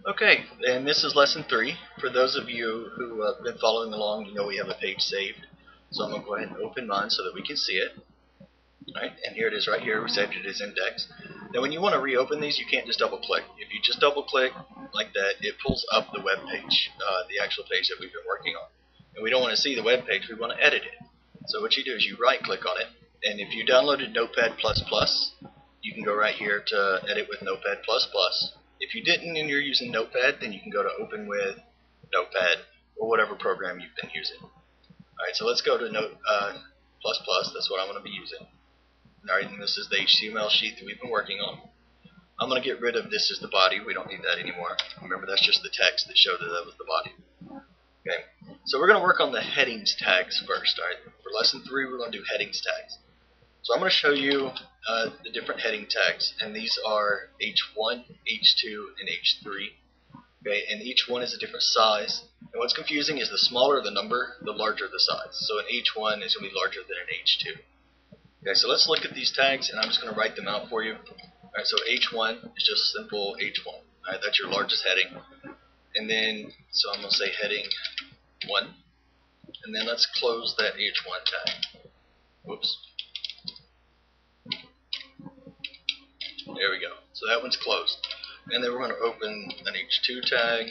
Okay, and this is lesson 3. For those of you who have been following along, you know we have a page saved. So I'm going to go ahead and open mine so that we can see it. Alright, and here it is right here. We saved it as index. Now when you want to reopen these, you can't just double click. If you just double click like that, it pulls up the web page, the actual page that we've been working on. And we don't want to see the web page, we want to edit it. So what you do is you right click on it, and if you downloaded Notepad++, you can go right here to edit with Notepad++. If you didn't and you're using Notepad, then you can go to Open with Notepad or whatever program you've been using. Alright, so let's go to Notepad++. That's what I'm going to be using. Alright, and this is the HTML sheet that we've been working on. I'm going to get rid of this as the body. We don't need that anymore. Remember, that's just the text that showed that that was the body. Okay, so we're going to work on the headings tags first. Alright, for lesson 3, we're going to do headings tags. So I'm going to show you the different heading tags, and these are H1, H2, and H3. Okay, and each one is a different size. And what's confusing is the smaller the number, the larger the size. So an H1 is going to be larger than an H2. Okay, so let's look at these tags, and I'm just going to write them out for you. Alright, so H1 is just simple H1. Alright, that's your largest heading. And then, so I'm going to say heading 1. And then let's close that H1 tag. Whoops. There we go. So that one's closed. And then we're going to open an H2 tag,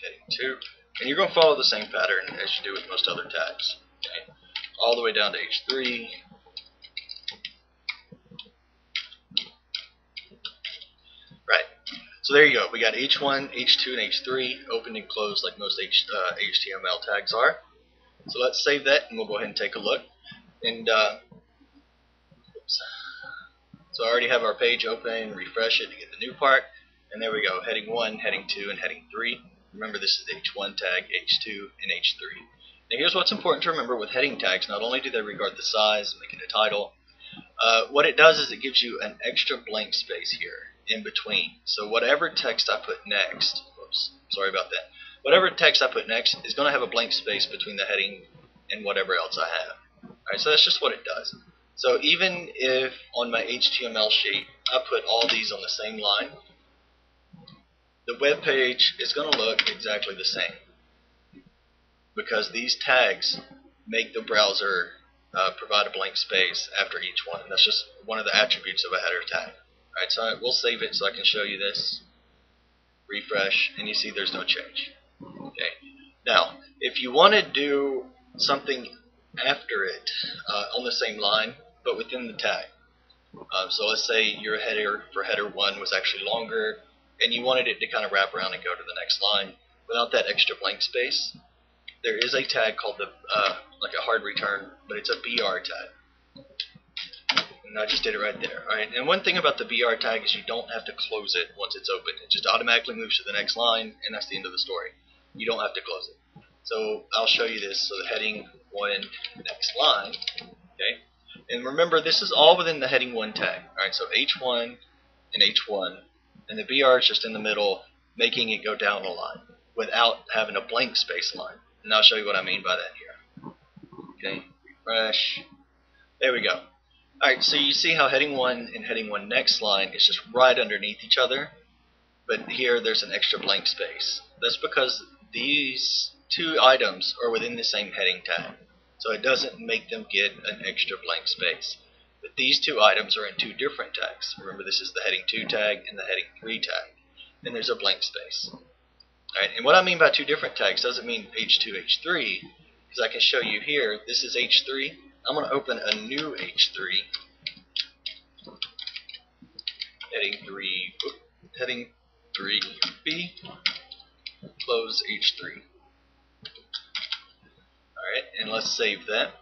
heading 2. And you're going to follow the same pattern as you do with most other tags. Okay? All the way down to H3. Right. So there you go. We got H1, H2, and H3 opened and closed like most HTML tags are. So let's save that and we'll go ahead and take a look. And so I already have our page open, refresh it to get the new part, and there we go, heading 1, heading 2, and heading 3. Remember, this is the H1 tag, H2, and H3. Now here's what's important to remember with heading tags. Not only do they regard the size, make it a title, what it does is it gives you an extra blank space here in between. So whatever text I put next, whoops, sorry about that, whatever text I put next is going to have a blank space between the heading and whatever else I have. Alright, so that's just what it does. So even if on my HTML sheet I put all these on the same line, the web page is going to look exactly the same because these tags make the browser provide a blank space after each one. That's just one of the attributes of a header tag. Alright, so we'll save it so I can show you this. Refresh, and you see there's no change. Okay. Now, if you want to do something after it on the same line, but within the tag. So let's say your header for header 1 was actually longer, and you wanted it to kind of wrap around and go to the next line without that extra blank space. There is a tag called the like a hard return, but it's a BR tag. And I just did it right there. All right. And one thing about the BR tag is you don't have to close it once it's open. It just automatically moves to the next line, and that's the end of the story. You don't have to close it. So I'll show you this. So the heading 1 next line. Okay. And remember, this is all within the heading 1 tag. Alright, so H1 and H1, and the BR is just in the middle, making it go down a line without having a blank space line. And I'll show you what I mean by that here. Okay, refresh. There we go. Alright, so you see how heading 1 and heading 1 next line is just right underneath each other, but here there's an extra blank space. That's because these two items are within the same heading tag. So it doesn't make them get an extra blank space. But these two items are in two different tags. Remember, this is the heading 2 tag and the heading 3 tag. And there's a blank space. Alright, and what I mean by two different tags doesn't mean H2, H3, because I can show you here, this is H3. I'm going to open a new H3. Heading 3B. Close H3. Alright, and let's save that.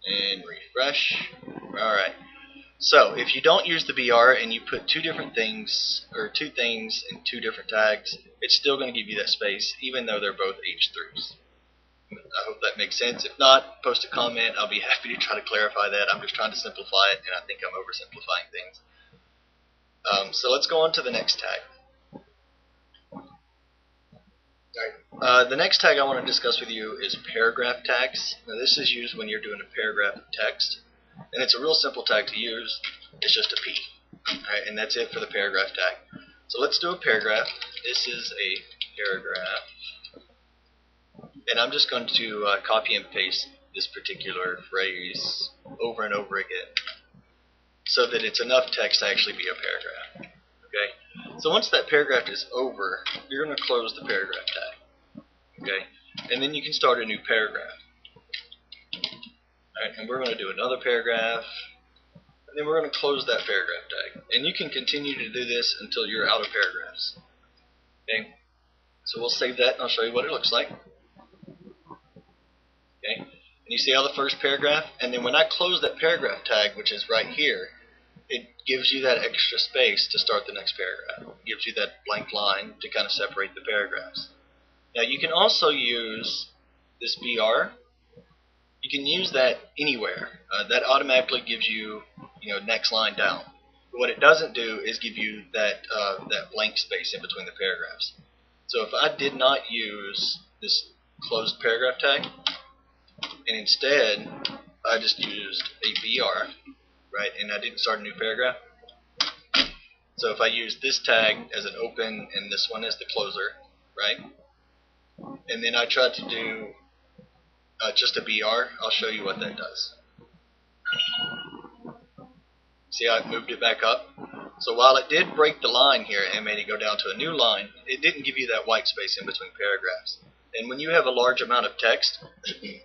And refresh. Alright. So, if you don't use the BR and you put two different things, or two things in two different tags, it's still going to give you that space, even though they're both H3s. I hope that makes sense. If not, post a comment. I'll be happy to try to clarify that. I'm just trying to simplify it, and I think I'm oversimplifying things. So let's go on to the next tag. Alright, the next tag I want to discuss with you is paragraph tags. Now this is used when you're doing a paragraph of text, and it's a real simple tag to use. It's just a P. Alright, Alright, and that's it for the paragraph tag. So let's do a paragraph. This is a paragraph. And I'm just going to copy and paste this particular phrase over and over again so that it's enough text to actually be a paragraph. Okay? So once that paragraph is over, you're going to close the paragraph tag. Okay? And then you can start a new paragraph. Alright, and we're going to do another paragraph. And then we're going to close that paragraph tag. And you can continue to do this until you're out of paragraphs. Okay? So we'll save that and I'll show you what it looks like. Okay? And you see how the first paragraph, and then when I close that paragraph tag, which is right here, it gives you that extra space to start the next paragraph. It gives you that blank line to kind of separate the paragraphs. Now you can also use this BR. You can use that anywhere. That automatically gives you, next line down. But what it doesn't do is give you that blank space in between the paragraphs. So if I did not use this closed paragraph tag, and instead I just used a BR, right, and I didn't start a new paragraph. So if I use this tag as an open and this one as the closer, right, and then I try to do just a BR, I'll show you what that does. See how I moved it back up? So while it did break the line here and made it go down to a new line, it didn't give you that white space in between paragraphs. And when you have a large amount of text,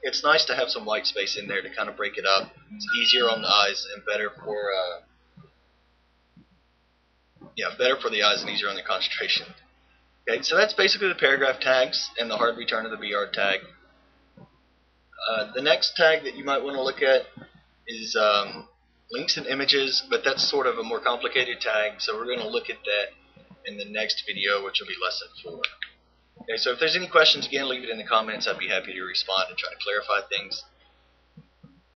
it's nice to have some white space in there to kind of break it up. It's easier on the eyes and better for the eyes and easier on the concentration. Okay, so that's basically the paragraph tags and the hard return of the BR tag. The next tag that you might want to look at is links and images, but that's sort of a more complicated tag, so we're going to look at that in the next video, which will be lesson 4. Okay, so if there's any questions, again, leave it in the comments. I'd be happy to respond and try to clarify things.